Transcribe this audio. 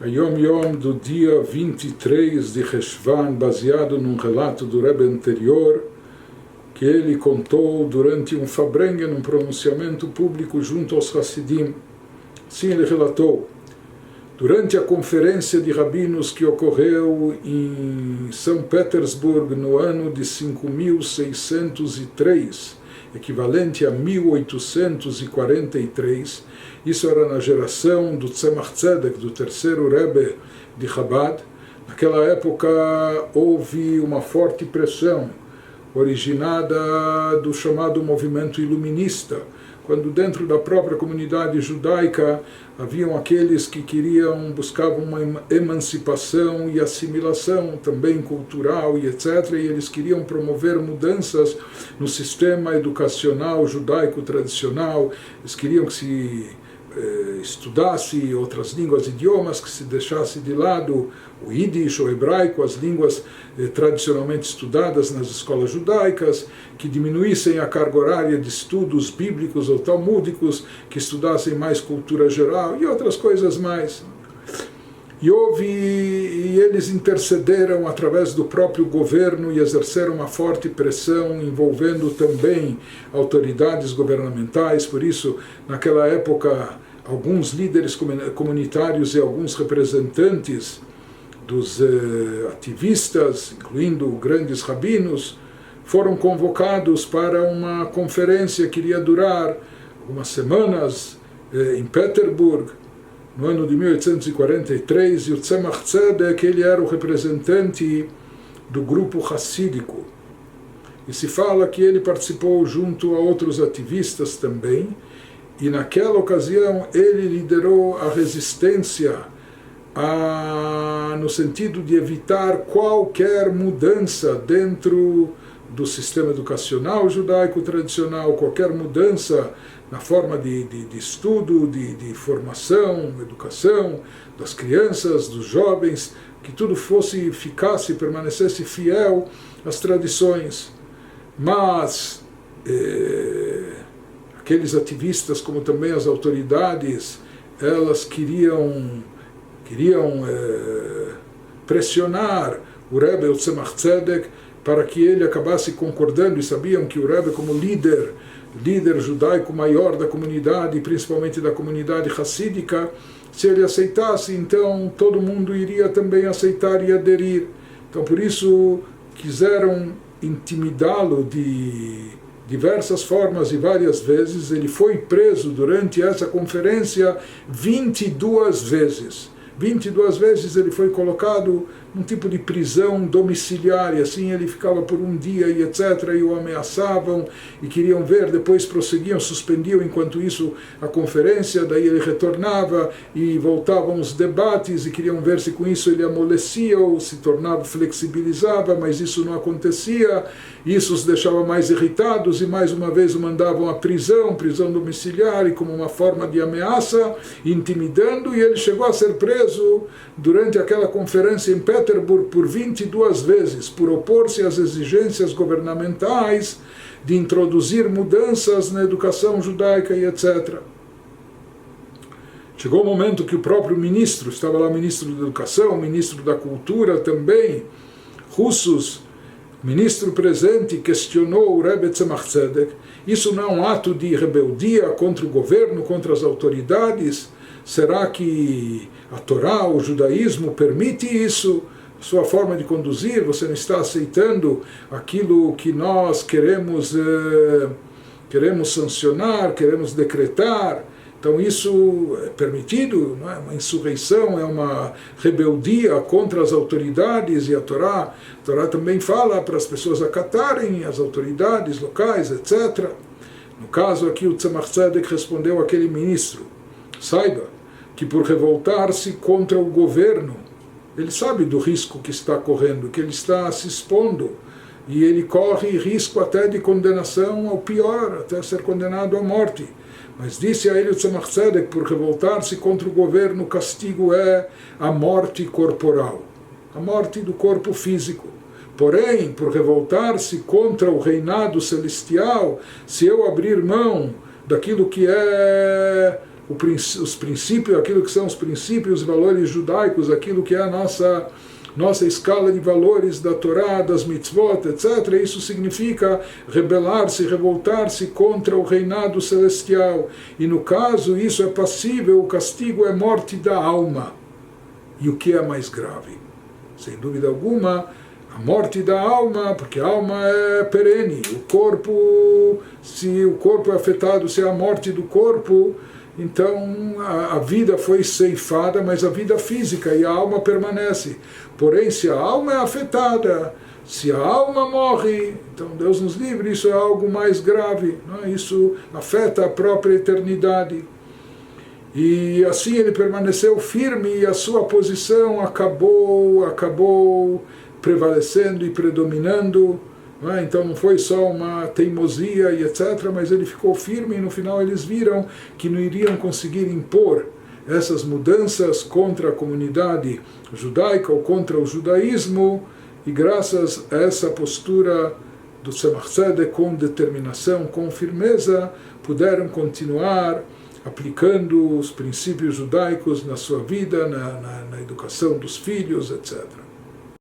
a Yom Yom do dia 23 de Reshvan, baseado num relato do Rebbe anterior, que ele contou durante um Fabrengen, num pronunciamento público junto aos Hassidim. Sim, ele relatou: durante a conferência de rabinos que ocorreu em São Petersburgo no ano de 5603, equivalente a 1843, isso era na geração do Tzemach Tzedek, do terceiro Rebbe de Chabad. Naquela época houve uma forte pressão originada do chamado movimento iluminista, quando dentro da própria comunidade judaica haviam aqueles que buscavam uma emancipação e assimilação também cultural e etc., e eles queriam promover mudanças no sistema educacional judaico tradicional. Eles queriam que se estudasse outras línguas e idiomas, que se deixasse de lado o Yiddish, o hebraico, as línguas tradicionalmente estudadas nas escolas judaicas, que diminuíssem a carga horária de estudos bíblicos ou talmúdicos, que estudassem mais cultura geral e outras coisas mais. E eles intercederam através do próprio governo e exerceram uma forte pressão, envolvendo também autoridades governamentais. Por isso, naquela época, alguns líderes comunitários e alguns representantes dos ativistas, incluindo grandes rabinos, foram convocados para uma conferência que iria durar algumas semanas em Petersburgo, no ano de 1843, e o Tzemach Tzedek, ele era o representante do grupo hassídico. E se fala que ele participou junto a outros ativistas também, e naquela ocasião ele liderou a resistência no sentido de evitar qualquer mudança dentro do sistema educacional judaico tradicional, qualquer mudança na forma de estudo, de formação, educação das crianças, dos jovens, que tudo ficasse, permanecesse fiel às tradições. Mas aqueles ativistas, como também as autoridades, elas queriam pressionar o Rebbe, o Tzemach Tzedek, para que ele acabasse concordando, e sabiam que o Rebbe, como líder judaico maior da comunidade, principalmente da comunidade hassídica, se ele aceitasse, então todo mundo iria também aceitar e aderir. Então, por isso, quiseram intimidá-lo de diversas formas e várias vezes. Ele foi preso durante essa conferência 22 vezes. 22 vezes ele foi colocado num tipo de prisão domiciliar, e assim ele ficava por um dia e etc., e o ameaçavam e queriam ver, depois prosseguiam, suspendiam enquanto isso a conferência, daí ele retornava e voltavam os debates e queriam ver se com isso ele amolecia ou se tornava, flexibilizava, mas isso não acontecia. Isso os deixava mais irritados e mais uma vez o mandavam à prisão domiciliar, e como uma forma de ameaça, intimidando, e ele chegou a ser preso durante aquela conferência em Petersburgo por 22 vezes, por opor-se às exigências governamentais de introduzir mudanças na educação judaica e etc. Chegou o momento que o próprio ministro, estava lá o ministro da Educação, o ministro da Cultura também, russos, o ministro presente questionou o Rebbe Tzemach Tzedek: isso não é um ato de rebeldia contra o governo, contra as autoridades? Será que a Torá, o judaísmo, permite isso? Sua forma de conduzir, você não está aceitando aquilo que nós queremos sancionar, queremos decretar? Então isso é permitido, não é? Uma insurreição, é uma rebeldia contra as autoridades, e a Torá também fala para as pessoas acatarem as autoridades locais, etc. No caso aqui, o Tzemach Tzedek respondeu àquele ministro: saiba que por revoltar-se contra o governo, ele sabe do risco que está correndo, que ele está se expondo, e ele corre risco até de condenação ao pior, até ser condenado à morte. Mas disse a ele o Tzemach Tzedek: por revoltar-se contra o governo, o castigo é a morte corporal, a morte do corpo físico. Porém, por revoltar-se contra o reinado celestial, se eu abrir mão daquilo que é os princípios, aquilo que são os princípios e valores judaicos, aquilo que é a nossa escala de valores da Torá, das mitzvot, etc. Isso significa rebelar-se, revoltar-se contra o reinado celestial. E no caso, isso é passível, o castigo é morte da alma. E o que é mais grave? Sem dúvida alguma, a morte da alma, porque a alma é perene. O corpo, se o corpo é afetado, se é a morte do corpo, então a vida foi ceifada, mas a vida física e a alma permanece. Porém, se a alma é afetada, se a alma morre, então Deus nos livre, isso é algo mais grave, não é? Isso afeta a própria eternidade. E assim ele permaneceu firme e a sua posição acabou prevalecendo e predominando. Não é? Então não foi só uma teimosia e etc., mas ele ficou firme e no final eles viram que não iriam conseguir impor essas mudanças contra a comunidade judaica ou contra o judaísmo, e graças a essa postura do Tzemach Tzedek com determinação, com firmeza, puderam continuar aplicando os princípios judaicos na sua vida, na educação dos filhos, etc.